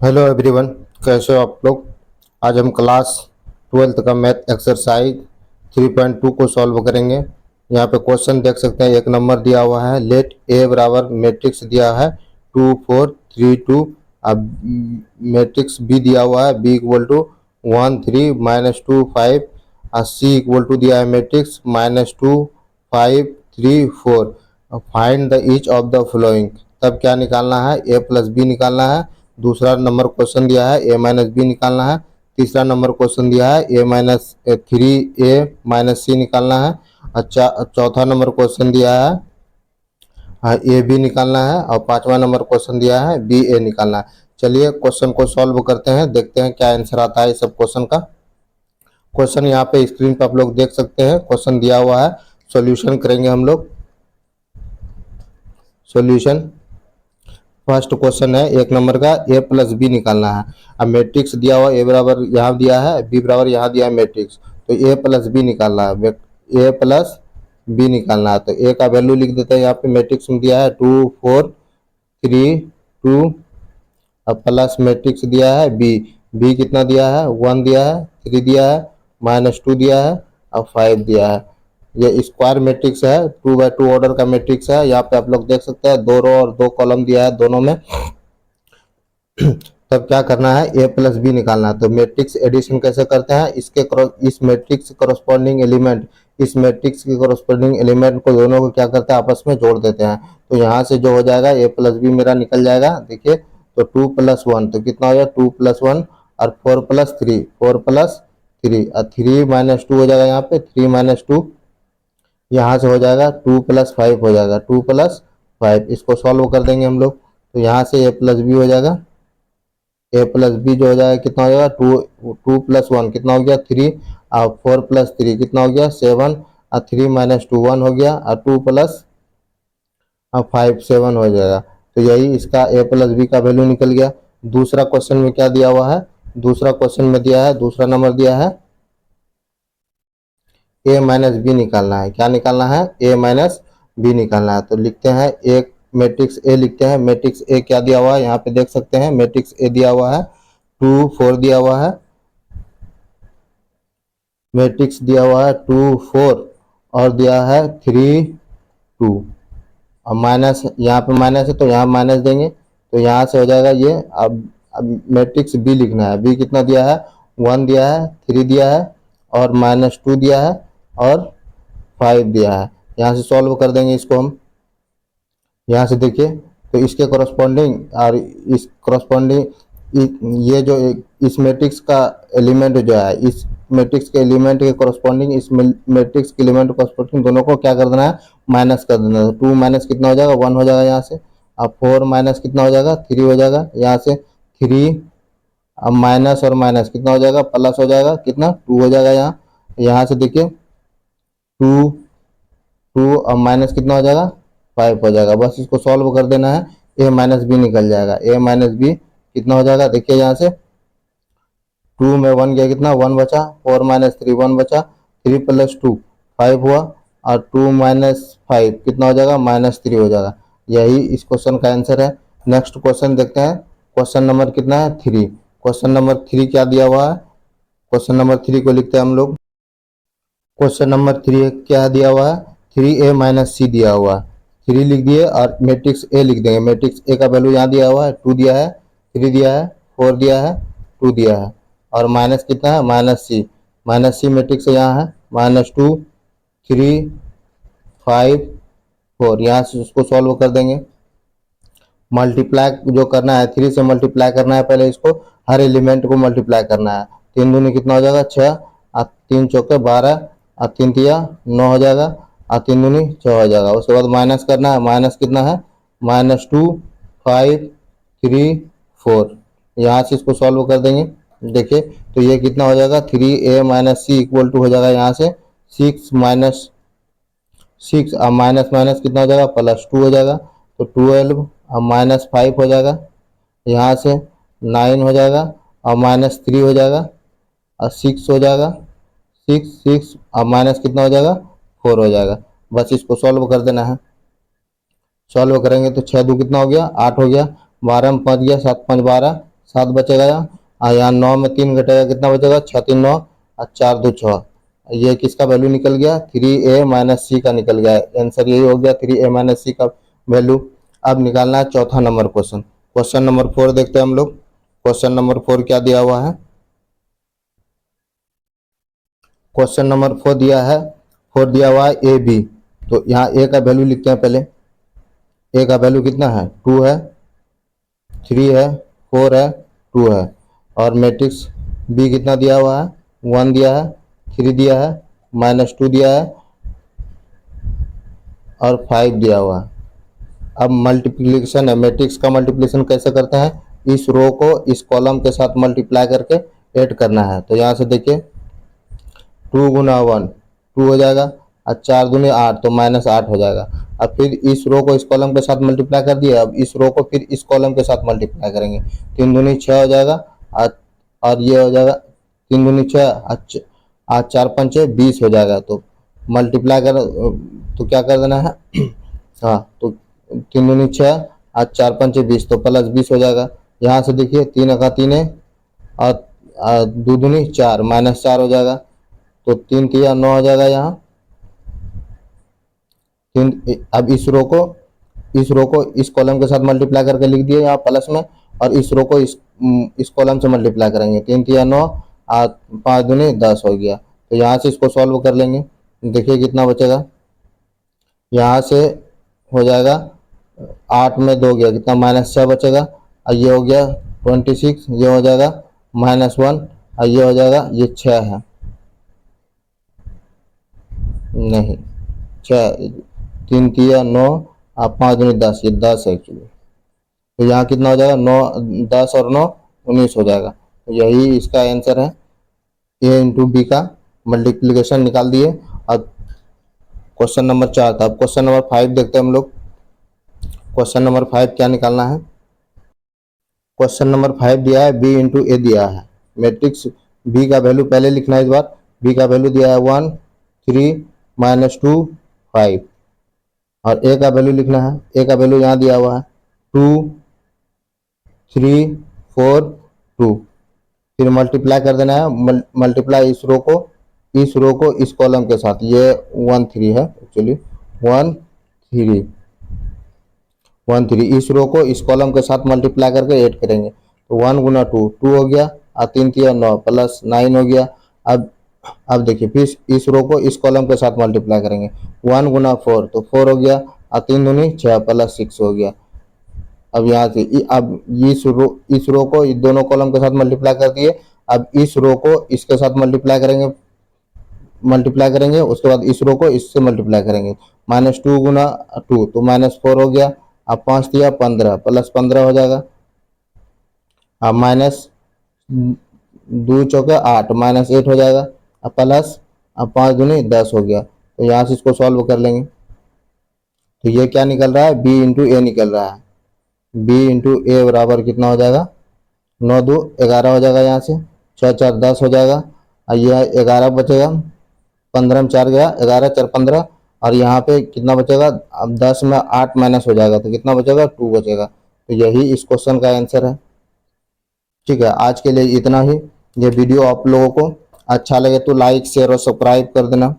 Hello everyone. कैसे हो आप लोग। आज हम क्लास 12th का मैथ एक्सरसाइज 3.2 को सॉल्व करेंगे। यहाँ पे क्वेश्चन देख सकते हैं, एक नंबर दिया हुआ है, लेट ए बराबर मैट्रिक्स दिया है 2 4 3 2। अब मैट्रिक्स बी दिया हुआ है, बी इक्वल टू 1 3 -2 5। और सी इक्वल टू दिया है matrix -2 5 3 4। Find the each of the following. तब क्या निकालना है, ए प्लस बी निकालना है। दूसरा नंबर क्वेश्चन दिया है ए माइनस बी निकालना है। तीसरा नंबर क्वेश्चन दिया है ए माइनस 3 ए-सी निकालना है। चौथा नंबर क्वेश्चन दिया है ए बी निकालना है। और पांचवा नंबर क्वेश्चन दिया है बी ए निकालना है। चलिए क्वेश्चन को सॉल्व करते हैं, देखते हैं क्या आंसर आता है इस सब क्वेश्चन का। क्वेश्चन यहाँ पे स्क्रीन पर आप लोग देख सकते हैं, क्वेश्चन दिया हुआ है। सॉल्यूशन करेंगे हम लोग। सॉल्यूशन फर्स्ट क्वेश्चन है एक नंबर का, ए प्लस बी निकालना है। अब मैट्रिक्स दिया हुआ ए बराबर यहाँ दिया है, बी बराबर यहाँ दिया है मैट्रिक्स, तो ए प्लस बी निकालना है। ए प्लस बी निकालना है तो ए का वैल्यू लिख देते हैं। यहाँ पे मैट्रिक्स में दिया है 2 4 3 2। अब प्लस मैट्रिक्स दिया है बी, बी कितना दिया है 1 दिया है, 3 दिया है, -2 दिया है और 5 दिया है। ये स्क्वायर मैट्रिक्स है, 2 बाय 2 ऑर्डर का मैट्रिक्स है। यहाँ पे आप लोग देख सकते हैं 2 रो और 2 कॉलम दिया है दोनों में। तब क्या करना है, ए प्लस बी निकालना है। तो मैट्रिक्स एडिशन कैसे करते हैं, इस मैट्रिक्स करस्पॉन्डिंग एलिमेंट, इस मैट्रिक्स के करस्पॉन्डिंग एलिमेंट को दोनों को क्या करते हैं, आपस में जोड़ देते हैं। तो यहाँ से जो हो जाएगा ए प्लस बी मेरा निकल जाएगा। देखिए तो 2 + 1 तो कितना हो जाएगा 2 + 1 और 4 + 3 4 + 3 और 3 - 2 हो जाएगा। यहाँ पे 3 - 2 यहाँ से हो जाएगा 2 + 5 हो जाएगा, 2 + 5। इसको सॉल्व कर देंगे हम लोग। तो यहाँ से ए प्लस बी हो जाएगा, ए प्लस बी जो हो जाएगा कितना हो जाएगा 2 + 1 कितना हो गया 3 और 4 + 3 कितना हो गया 7 और 3 - 2 1 हो गया और 2 + 5 7 हो जाएगा। तो यही इसका ए प्लस बी का वैल्यू निकल गया। दूसरा क्वेश्चन में क्या दिया हुआ है, दूसरा क्वेश्चन में दिया है, दूसरा नंबर दिया है ए माइनस बी निकालना है। क्या निकालना है, ए माइनस बी निकालना है। तो लिखते हैं एक मैट्रिक्स ए लिखते हैं। मैट्रिक्स ए क्या दिया हुआ है, यहाँ पे देख सकते हैं मैट्रिक्स ए दिया हुआ है 2 4 दिया हुआ है। मैट्रिक्स दिया हुआ है 2 4 और दिया है 3 2। और माइनस, यहाँ पे माइनस है तो यहाँ माइनस देंगे तो यहाँ से हो जाएगा ये। अब मैट्रिक्स बी लिखना है। बी कितना दिया है 1 दिया है, 3 दिया है और -2 दिया है और 5 दिया है। यहाँ से सॉल्व कर देंगे इसको हम। यहाँ से देखिए तो इसके कॉरस्पॉन्डिंग और इस कॉरस्पॉन्डिंग ये जो इस मैट्रिक्स का एलिमेंट जो है, इस मैट्रिक्स के एलिमेंट के कॉरस्पॉन्डिंग इस मैट्रिक्स के एलिमेंट कॉरस्पॉन्डिंग दोनों को क्या कर देना है, माइनस कर देना है। 2 माइनस कितना हो जाएगा 1 हो जाएगा यहाँ से। अब 4 माइनस कितना हो जाएगा 3 हो जाएगा यहाँ से 3। अब माइनस और माइनस कितना हो जाएगा प्लस हो जाएगा, कितना 2 हो जाएगा यहाँ। यहाँ से देखिए 2 2 और माइनस कितना हो जाएगा 5 हो जाएगा। बस इसको सॉल्व कर देना है, ए माइनस बी निकल जाएगा। ए माइनस बी कितना हो जाएगा, देखिए यहाँ से 2 में 1 गया कितना 1 बचा, 4 - 3 1 बचा, 3 + 2 5 हुआ और 2 - 5 कितना हो जाएगा -3 हो जाएगा। यही इस क्वेश्चन का आंसर है। नेक्स्ट क्वेश्चन देखते हैं। क्वेश्चन नंबर कितना है 3। क्वेश्चन नंबर 3 क्या दिया हुआ है, क्वेश्चन नंबर 3 को लिखते हैं हम लोग। क्वेश्चन नंबर 3 क्या दिया हुआ है 3a - c दिया हुआ है। 3 लिख दिए और मैट्रिक्स ए लिख देंगे। मैट्रिक्स ए का वैल्यू यहाँ दिया हुआ है 2 दिया है, 3 दिया है, 4 दिया है, 2 दिया है और माइनस कितना है -c। -c मैट्रिक्स यहाँ है -2 3 5 4। यहाँ से उसको सॉल्व कर देंगे। मल्टीप्लाई जो करना है 3 से मल्टीप्लाई करना है, पहले इसको हर एलिमेंट को मल्टीप्लाई करना है। 3 दूनी कितना हो जाएगा 6 और 3 चौके 12 और 3 तिया 9 हो जाएगा और 3 दूनी 6 हो जाएगा। उसके बाद माइनस करना है, माइनस कितना है -2 5 3 4। यहाँ से इसको सॉल्व कर देंगे। देखिए तो ये कितना हो जाएगा 3a - c इक्वल टू हो जाएगा यहाँ से 6 - 6 और माइनस माइनस कितना हो जाएगा +2 हो जाएगा। तो 12 और -5 हो जाएगा, यहाँ से 9 हो जाएगा और -3 हो जाएगा और 6 हो जाएगा। 6 6 और माइनस कितना हो जाएगा 4 हो जाएगा। बस इसको सॉल्व कर देना है। सॉल्व करेंगे तो 6 2 कितना हो गया 8 हो गया, 12 में 5 गया 7 5 12, 7 बचेगा यहाँ। यहाँ 9 में 3 घटेगा, कितना बचेगा? 6 3 9 और 4 2 6। ये किसका वैल्यू निकल गया? 3a माइनस सी का निकल गया। आंसर यही हो गया 3a माइनस सी का वैल्यू। अब निकालना है चौथा नंबर क्वेश्चन। क्वेश्चन नंबर 4 देखते हैं हम लोग। क्वेश्चन नंबर 4 क्या दिया हुआ है? क्वेश्चन नंबर 4 दिया है, 4 दिया हुआ है ए बी। तो यहाँ ए का वैल्यू लिखते हैं पहले। ए का वैल्यू कितना है? 2 है, 3 है, 4 है, 2 है। और मैट्रिक्स बी कितना दिया हुआ है? 1 दिया है, 3 दिया है, -2 दिया है और 5 दिया हुआ है। अब मल्टीप्लिकेशन है, मैट्रिक्स का मल्टीप्लिकेशन कैसे करते हैं? इस रो को इस कॉलम के साथ मल्टीप्लाई करके ऐड करना है। तो यहाँ से देखिए 2 गुना 1 2 हो जाएगा और 4 दूनी 8 तो -8 हो जाएगा। अब फिर इस रो को इस कॉलम के साथ मल्टीप्लाई कर दिया, अब इस रो को फिर इस कॉलम के साथ मल्टीप्लाई करेंगे। 3 दूनी 6 हो जाएगा और ये हो जाएगा 3 दूनी 6 और 4 पंचे 20 हो जाएगा। तो मल्टीप्लाई कर तो क्या कर देना है हाँ, तो 3 दूनी 6 और 4 पंचे 20 तो +20 हो जाएगा। यहाँ से देखिए 3 का 3 है और 2 दूनी 4 -4 हो जाएगा। तो 3 3 9 हो जाएगा यहाँ। अब इस रो को इस कॉलम के साथ मल्टीप्लाई करके लिख दिए यहाँ प्लस में, और इस रो को इस कॉलम से मल्टीप्लाई करेंगे। 3 3 9 और 5 दूनी 10 हो गया। तो यहाँ से इसको सॉल्व कर लेंगे। देखिए कितना बचेगा, यहाँ से हो जाएगा 8 में 2 गया, कितना? -6 बचेगा। और ये हो गया 26, ये हो जाएगा -1 और ये हो जाएगा, ये 6 है, नहीं 6, 3 3 9 और 5 दूनी 10, ये 10 है एक्चुअली। तो यहाँ कितना हो जाएगा? 9 10 और 9 19 हो जाएगा। तो यही इसका आंसर है। ए इंटू बी का मल्टीप्लिकेशन निकाल दिए। अब क्वेश्चन नंबर 4 था। अब क्वेश्चन नंबर 5 देखते हैं हम लोग। क्वेश्चन नंबर 5 क्या निकालना है? क्वेश्चन नंबर 5 दिया है बी इंटू ए दिया है। मैट्रिक्स बी का वैल्यू पहले लिखना है इस बार। बी का वैल्यू दिया है 1 3 -2 5 और ए का वैल्यू लिखना है। ए का वैल्यू यहाँ दिया हुआ है 2 3 4 2। फिर मल्टीप्लाई कर देना है, मल्टीप्लाई इस रो को इस कॉलम के साथ। ये 1 3 है एक्चुअली, 1 3 1 3। इस रो को इस कॉलम के साथ मल्टीप्लाई करके ऐड करेंगे। तो 1 गुना 2 2 हो गया और 3 3 9 +9 हो गया। अब देखिए फिर इस रो को इस कॉलम के साथ मल्टीप्लाई करेंगे। 1 गुना 4 तो 4 हो गया और 3 दूनी 6 +6 हो गया। अब यहाँ से अब इस रो को इस दोनों कॉलम के साथ मल्टीप्लाई कर दिए। अब इस रो को इसके साथ मल्टीप्लाई करेंगे, उसके बाद इस रो को इससे मल्टीप्लाई करेंगे। -2 गुना 2 तो -4 हो गया। अब 5 दिया 15 +15 हो जाएगा। अब माइनस 2 चौके 8 -8 हो जाएगा। अब प्लस, अब 5 दूनी 10 हो गया। तो यहाँ से इसको सॉल्व कर लेंगे। तो ये क्या निकल रहा है? बी इंटू ए निकल रहा है। बी इंटू ए बराबर कितना हो जाएगा? 9 2 11 हो जाएगा। यहाँ से 6 4 10 हो जाएगा और यह 11 बचेगा। 15 में 4 गया, 11 4 15 और यहाँ पे कितना बचेगा? अब 10 में 8 माइनस हो जाएगा तो कितना बचेगा? 2 बचेगा। तो यही इस क्वेश्चन का आंसर है। ठीक है, आज के लिए इतना ही। ये वीडियो आप लोगों को अच्छा लगे तो लाइक शेयर और सब्सक्राइब कर देना।